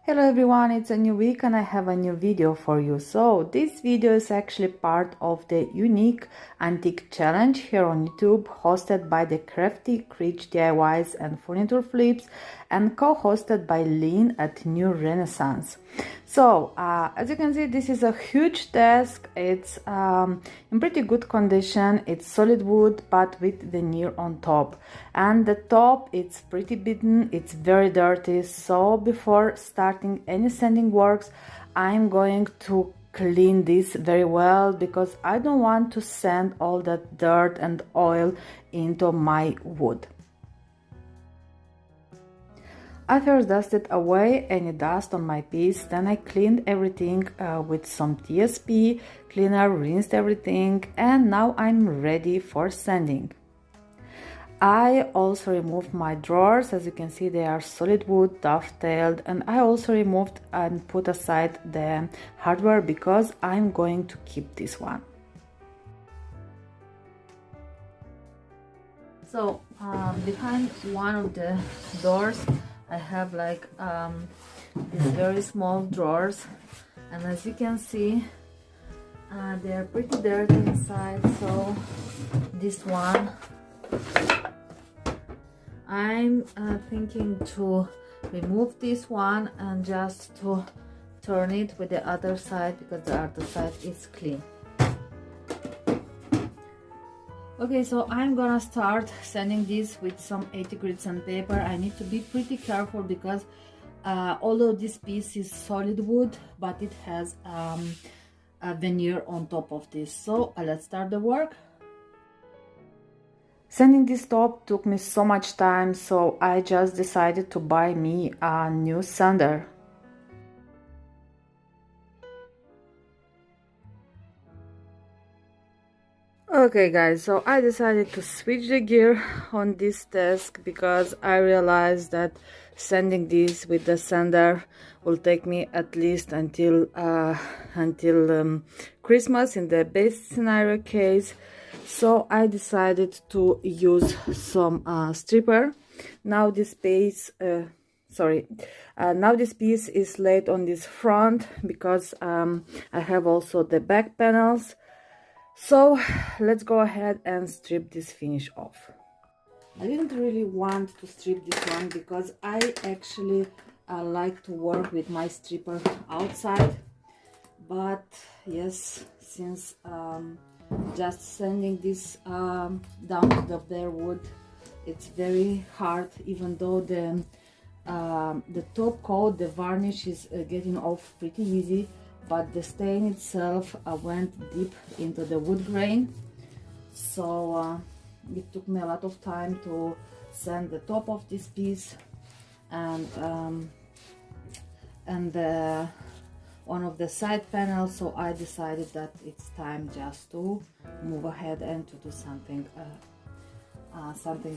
Hello everyone, it's a new week and I have a new video for you. So this video is actually part of the Unique Antique Challenge here on YouTube, hosted by the Crafty Creech DIYs and Furniture Flips and co-hosted by Lynn at New Renaissance. So as you can see, this is a huge desk. It's in pretty good condition. It's solid wood but with veneer on top, and the top it's pretty beaten, it's very dirty. So before starting any sanding works, I'm going to clean this very well because I don't want to sand all that dirt and oil into my wood. I first dusted away any dust on my piece, then I cleaned everything with some TSP cleaner, rinsed everything, and now I'm ready for sanding. I also removed my drawers. As you can see, they are solid wood, dovetailed, and I also removed and put aside the hardware because I'm going to keep this one. So behind one of the doors I have like these very small drawers, and as you can see they're pretty dirty inside. So this one I'm thinking to remove this one and just to turn it with the other side because the other side is clean. Okay, so I'm gonna start sanding this with some 80 grit sandpaper. I need to be pretty careful because although this piece is solid wood, but it has a veneer on top of this. So let's start the work. Sanding this top took me so much time, so I just decided to buy me a new sander. Okay guys, so I decided to switch the gear on this desk because I realized that sanding this with the sander will take me at least until Christmas in the best scenario case. So I decided to use some stripper. Now this piece now this piece is laid on this front because I have also the back panels. So let's go ahead and strip this finish off. I didn't really want to strip this one because I actually like to work with my stripper outside, but yes, since just sanding this down to the bare wood, it's very hard. Even though the top coat, the varnish is getting off pretty easy, but the stain itself went deep into the wood grain. So it took me a lot of time to sand the top of this piece and one of the side panels. So I decided that it's time just to move ahead and to do something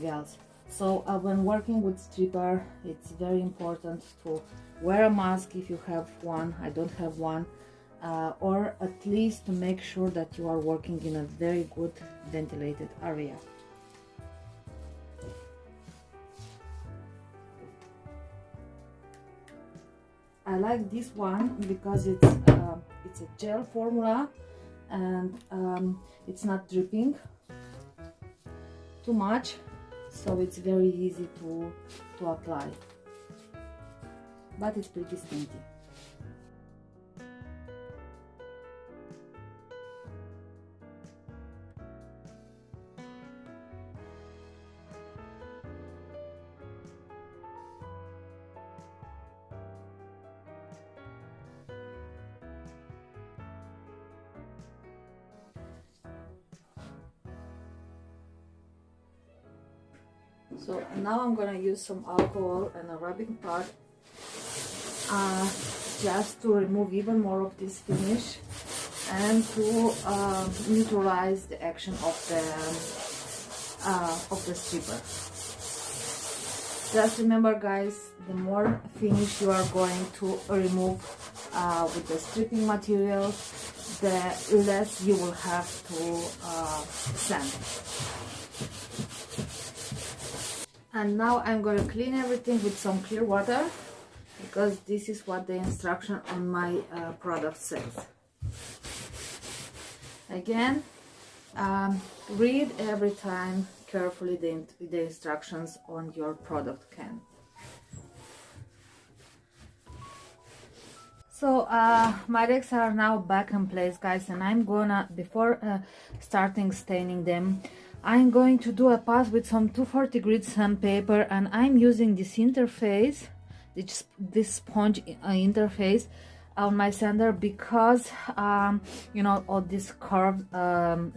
else. So when working with stripper, it's very important to wear a mask if you have one. I don't have one, or at least to make sure that you are working in a very good ventilated area. I like this one because it's a gel formula and it's not dripping too much, so it's very easy to apply, but it's pretty stinky. So now I'm gonna use some alcohol and a rubbing pad just to remove even more of this finish and to neutralize the action of the stripper. Just remember guys, the more finish you are going to remove with the stripping material, the less you will have to sand. And now I'm going to clean everything with some clear water because this is what the instruction on my product says. Again, read every time carefully the instructions on your product can. So my decks are now back in place, guys, and I'm gonna, before starting staining them, I'm going to do a pass with some 240 grit sandpaper, and I'm using this interface, this sponge interface on my sander because you know, of this curved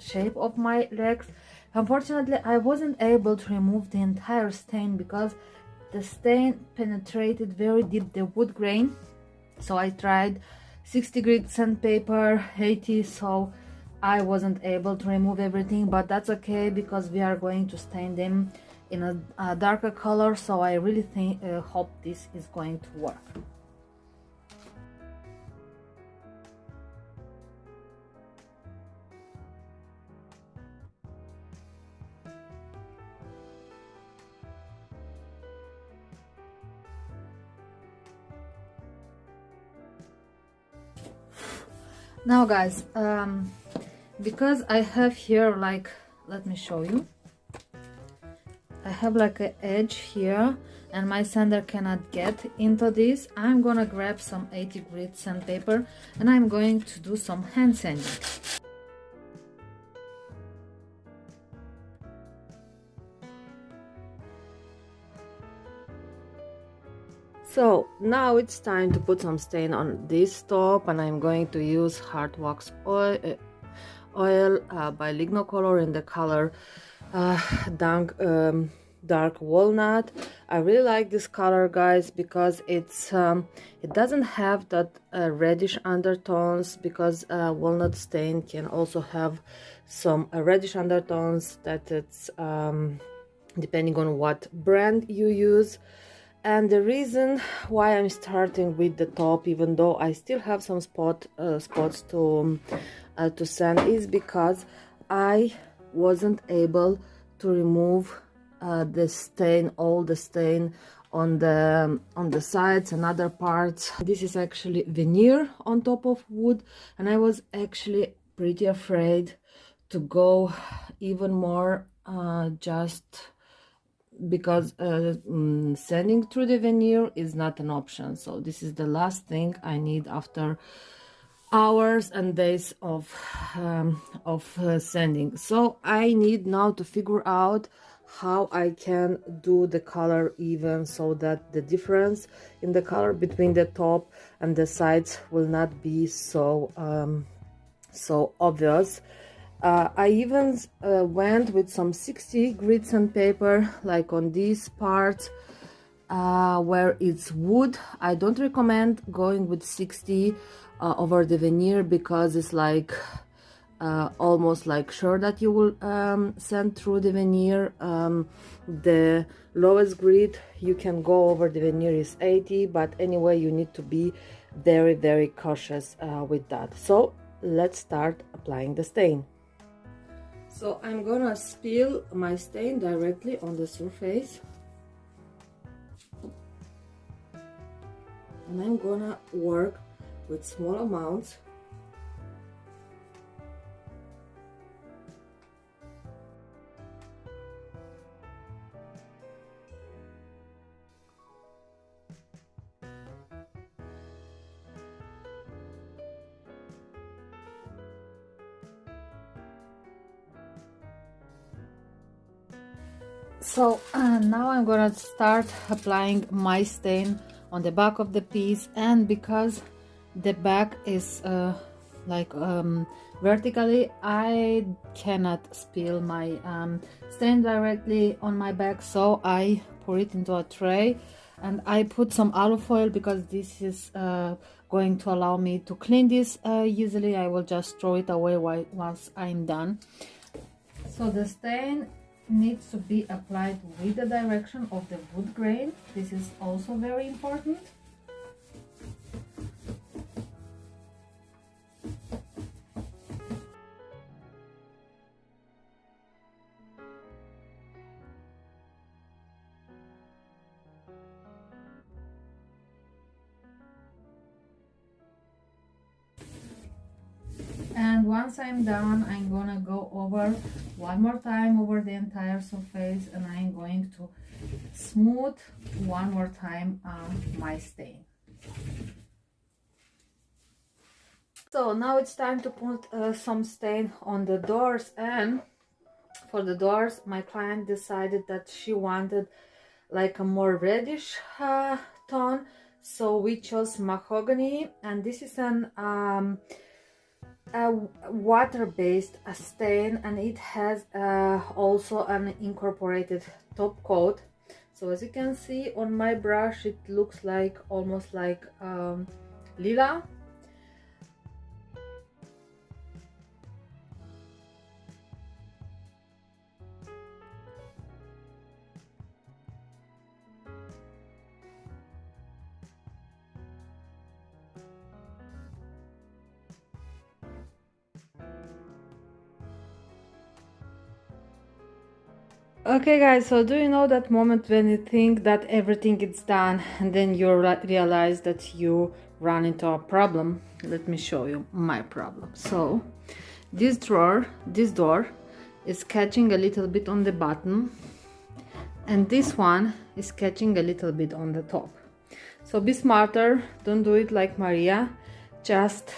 shape of my legs. Unfortunately, I wasn't able to remove the entire stain because the stain penetrated very deep the wood grain. So I tried 60 grit sandpaper, 80, so I wasn't able to remove everything, but that's okay because we are going to stain them in a darker color, so I really hope this is going to work. Now guys, because I have here, like, let me show you, I have like an edge here and my sander cannot get into this. I'm gonna grab some 80 grit sandpaper and I'm going to do some hand sanding. So now it's time to put some stain on this top, and I'm going to use hard wax oil by Lignocolor in the color dark walnut. I really like this color, guys, because it's it doesn't have that reddish undertones, because walnut stain can also have some reddish undertones, that it's depending on what brand you use. And the reason why I'm starting with the top, even though I still have some spots to sand, is because I wasn't able to remove the stain, all the stain on the sides and other parts. This is actually veneer on top of wood, and I was actually pretty afraid to go even more, just because sanding through the veneer is not an option. So this is the last thing I need after hours and days of sanding. So I need now to figure out how I can do the color even, so that the difference in the color between the top and the sides will not be so so obvious. I even went with some 60 grit sandpaper, like on these parts where it's wood. I don't recommend going with 60 over the veneer, because it's like almost like sure that you will sand through the veneer. The lowest grit you can go over the veneer is 80, but anyway, you need to be very, very cautious with that. So let's start applying the stain. So I'm gonna spill my stain directly on the surface, and I'm gonna work with small amounts. So now I'm gonna start applying my stain on the back of the piece, and because the back is like vertically, I cannot spill my stain directly on my back, so I pour it into a tray and I put some olive oil, because this is going to allow me to clean this easily. I will just throw it away once I'm done. So the stain needs to be applied with the direction of the wood grain. This is also very important. once I'm done, I'm gonna go over one more time over the entire surface, and I'm going to smooth one more time my stain. So now it's time to put some stain on the doors, and for the doors my client decided that she wanted like a more reddish tone, so we chose mahogany, and this is an a water-based stain, and it has also an incorporated top coat. So as you can see on my brush, it looks like almost like lila. Okay guys, so do you know that moment when you think that everything is done and then you realize that you run into a problem? Let me show you my problem. So this door is catching a little bit on the bottom, and this one is catching a little bit on the top. So be smarter, don't do it like Maria. Just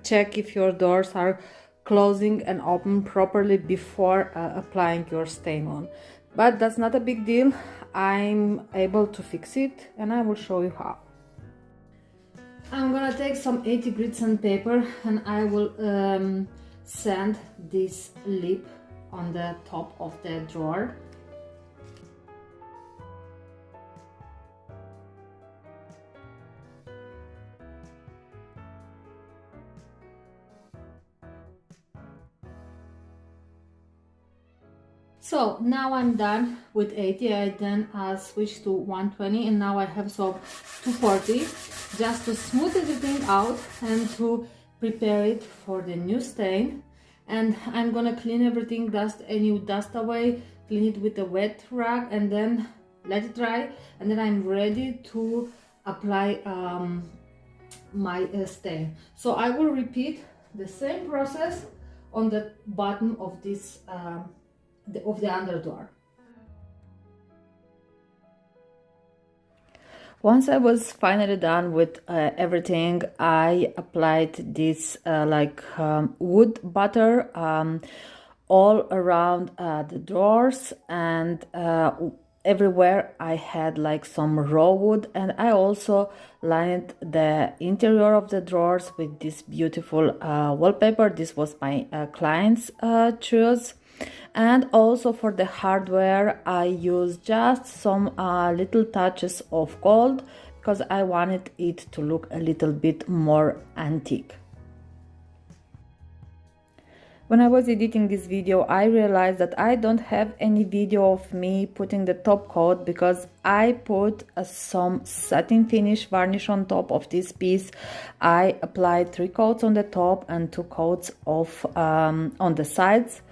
check if your doors are closing and open properly before applying your stain on. But that's not a big deal. I'm able to fix it, and I will show you how. I'm gonna take some 80 grit sandpaper, and I will sand this lip on the top of the drawer. So now I'm done with 80. I then switched to 120, and now I have some 240, just to smooth everything out and to prepare it for the new stain. And I'm gonna clean everything, dust any dust away, clean it with a wet rag, and then let it dry, and then I'm ready to apply my stain. So I will repeat the same process on the bottom of this of the under door. Once I was finally done with everything, I applied this wood butter all around the doors, and everywhere I had like some raw wood, and I also lined the interior of the drawers with this beautiful wallpaper. This was my client's choice. And also for the hardware, I used just some little touches of gold because I wanted it to look a little bit more antique. When I was editing this video, I realized that I don't have any video of me putting the top coat, because I put some satin finish varnish on top of this piece. I applied 3 coats on the top and 2 coats of on the sides.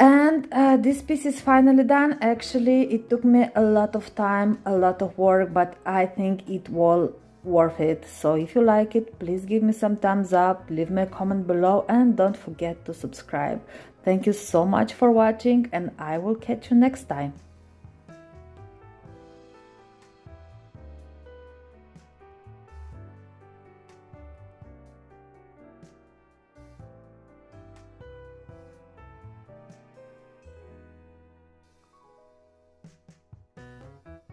And this piece is finally done. Actually, it took me a lot of time, a lot of work, but I think it was worth it. So if you like it, please give me some thumbs up, leave me a comment below, and don't forget to subscribe. Thank you so much for watching, and I will catch you next time.